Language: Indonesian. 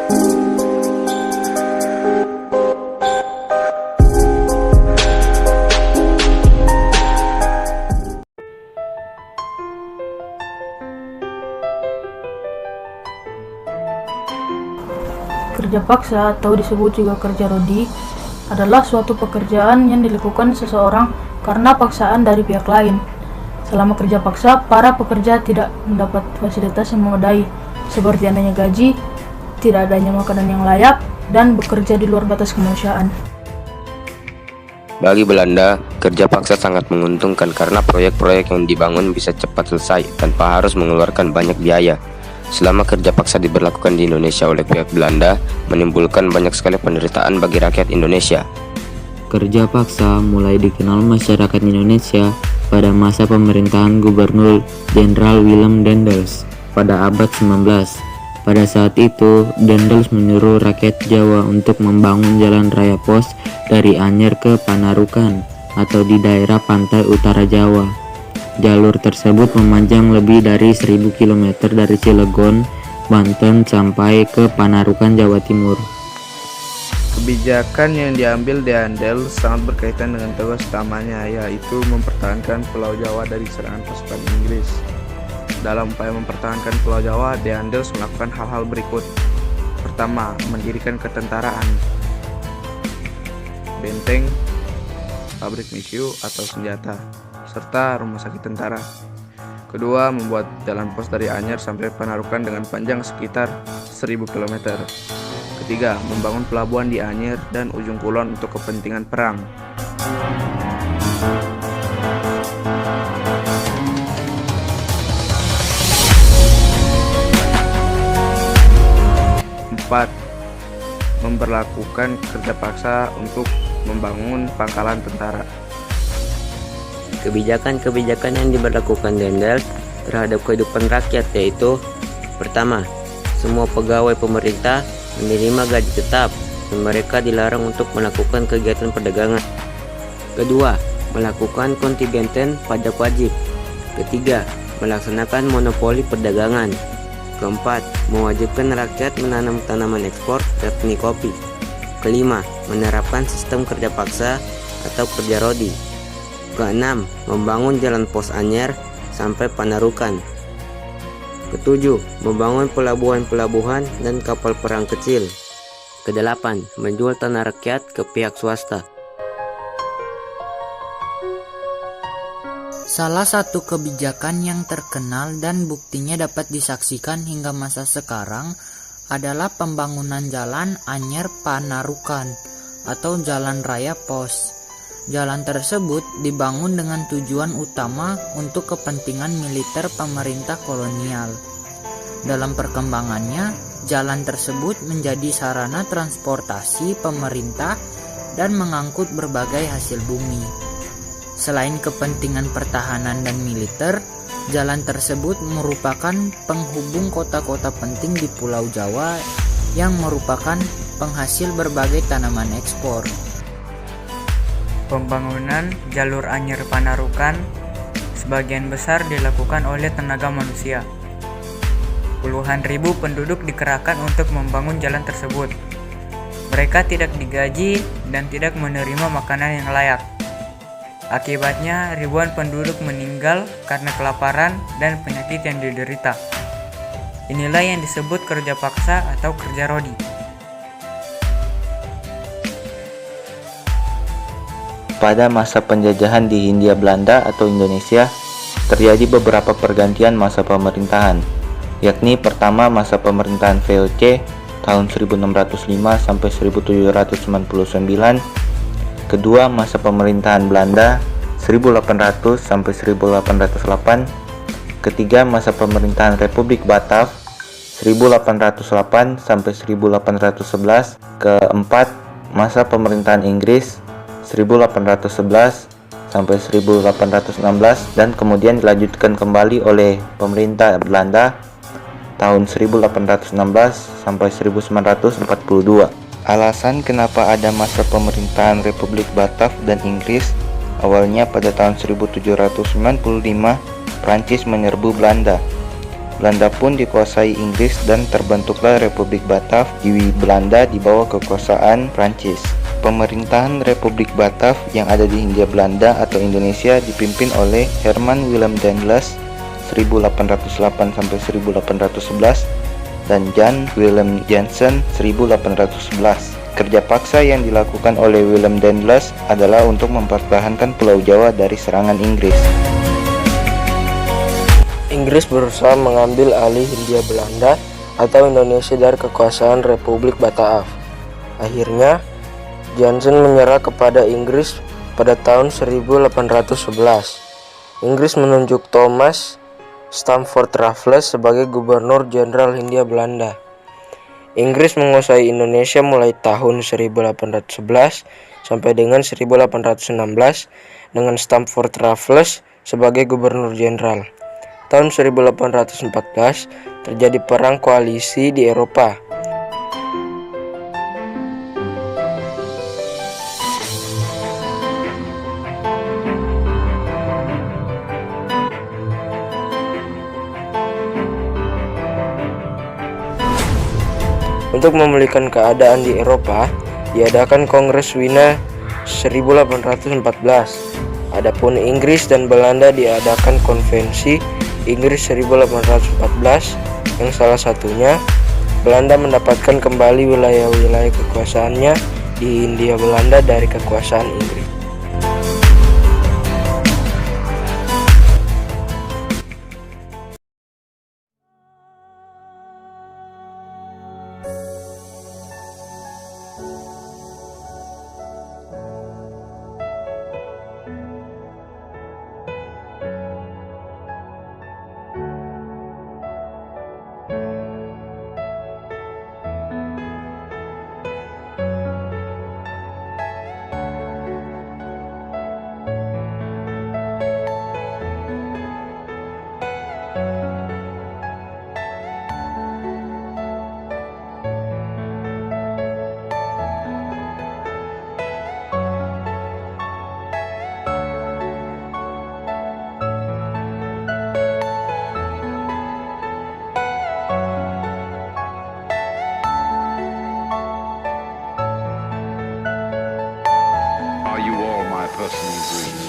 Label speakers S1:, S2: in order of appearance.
S1: Kerja paksa atau disebut juga kerja rodi adalah suatu pekerjaan yang dilakukan seseorang karena paksaan dari pihak lain. Selama kerja paksa, para pekerja tidak mendapat fasilitas yang memadai, seperti adanya gaji, tidak adanya makanan yang layak, dan bekerja di luar batas kemanusiaan.
S2: Bagi Belanda, kerja paksa sangat menguntungkan karena proyek-proyek yang dibangun bisa cepat selesai tanpa harus mengeluarkan banyak biaya. Selama kerja paksa diberlakukan di Indonesia oleh pihak Belanda, menimbulkan banyak sekali penderitaan bagi rakyat Indonesia.
S3: Kerja paksa mulai dikenal masyarakat Indonesia pada masa pemerintahan Gubernur Jenderal Willem Daendels pada abad 19. Pada saat itu, Daendels menyuruh rakyat Jawa untuk membangun jalan raya pos dari Anyer ke Panarukan atau di daerah pantai utara Jawa. Jalur tersebut memanjang lebih dari 1000 km dari Cilegon, Banten sampai ke Panarukan, Jawa Timur.
S4: Kebijakan yang diambil Daendels sangat berkaitan dengan tugas utamanya, yaitu mempertahankan Pulau Jawa dari serangan pasukan Inggris. Dalam upaya mempertahankan Pulau Jawa, Daendels melakukan hal-hal berikut. Pertama, mendirikan ketentaraan, benteng, pabrik misiu atau senjata, serta rumah sakit tentara. Kedua, membuat jalan pos dari Anyer sampai Panarukan dengan panjang sekitar 1000 km. Ketiga, membangun pelabuhan di Anyer dan Ujung Kulon untuk kepentingan perang. Empat, memberlakukan kerja paksa untuk membangun pangkalan tentara.
S5: Kebijakan-kebijakan yang diberlakukan Daendels terhadap kehidupan rakyat yaitu: pertama, semua pegawai pemerintah menerima gaji tetap dan mereka dilarang untuk melakukan kegiatan perdagangan. Kedua, melakukan kontingen pajak wajib. Ketiga, melaksanakan monopoli perdagangan. Keempat, mewajibkan rakyat menanam tanaman ekspor yakni kopi. Kelima, menerapkan sistem kerja paksa atau kerja rodi. Keenam, membangun jalan pos Anyer sampai Panarukan. Ketujuh, membangun pelabuhan-pelabuhan dan kapal perang kecil. Kedelapan, menjual tanah rakyat ke pihak swasta.
S6: Salah satu kebijakan yang terkenal dan buktinya dapat disaksikan hingga masa sekarang adalah pembangunan jalan Anyer Panarukan atau Jalan Raya Pos. Jalan tersebut dibangun dengan tujuan utama untuk kepentingan militer pemerintah kolonial. Dalam perkembangannya, jalan tersebut menjadi sarana transportasi pemerintah dan mengangkut berbagai hasil bumi. Selain kepentingan pertahanan dan militer, jalan tersebut merupakan penghubung kota-kota penting di Pulau Jawa yang merupakan penghasil berbagai tanaman ekspor.
S7: Pembangunan jalur Anyer Panarukan sebagian besar dilakukan oleh tenaga manusia. Puluhan ribu penduduk dikerahkan untuk membangun jalan tersebut. Mereka tidak digaji dan tidak menerima makanan yang layak. Akibatnya, ribuan penduduk meninggal karena kelaparan dan penyakit yang diderita. Inilah yang disebut kerja paksa atau kerja rodi.
S8: Pada masa penjajahan di Hindia Belanda atau Indonesia, terjadi beberapa pergantian masa pemerintahan, yakni pertama masa pemerintahan VOC tahun 1605 sampai 1799, kedua masa pemerintahan Belanda 1800 sampai 1808, ketiga masa pemerintahan Republik Batav 1808 sampai 1811, keempat masa pemerintahan Inggris 1811 sampai 1816 dan kemudian dilanjutkan kembali oleh pemerintah Belanda tahun 1816 sampai 1942. Alasan kenapa ada masa pemerintahan Republik Batav dan Inggris, awalnya pada tahun 1795 Prancis menyerbu Belanda. Belanda pun dikuasai Inggris dan terbentuklah Republik Batav di Belanda di bawah kekuasaan Prancis. Pemerintahan Republik Batav yang ada di Hindia Belanda atau Indonesia dipimpin oleh Herman Willem Daendels 1808 sampai 1811 dan Jan Willem Jansen 1811. Kerja paksa yang dilakukan oleh Willem Daendels adalah untuk mempertahankan Pulau Jawa dari serangan Inggris.
S9: Inggris berusaha mengambil alih Hindia Belanda atau Indonesia dari kekuasaan Republik Batav. Akhirnya, Jansen menyerah kepada Inggris pada tahun 1811. Inggris menunjuk Thomas Stamford Raffles sebagai Gubernur Jenderal Hindia Belanda. Inggris menguasai Indonesia mulai tahun 1811 sampai dengan 1816 dengan Stamford Raffles sebagai Gubernur Jenderal. Tahun 1814 terjadi perang koalisi di Eropa. Untuk memulihkan keadaan di Eropa, diadakan Kongres Wina 1814. Adapun Inggris dan Belanda diadakan Konvensi Inggris 1814 yang salah satunya Belanda mendapatkan kembali wilayah-wilayah kekuasaannya di Hindia Belanda dari kekuasaan Inggris.
S10: Are you all my personal dreams?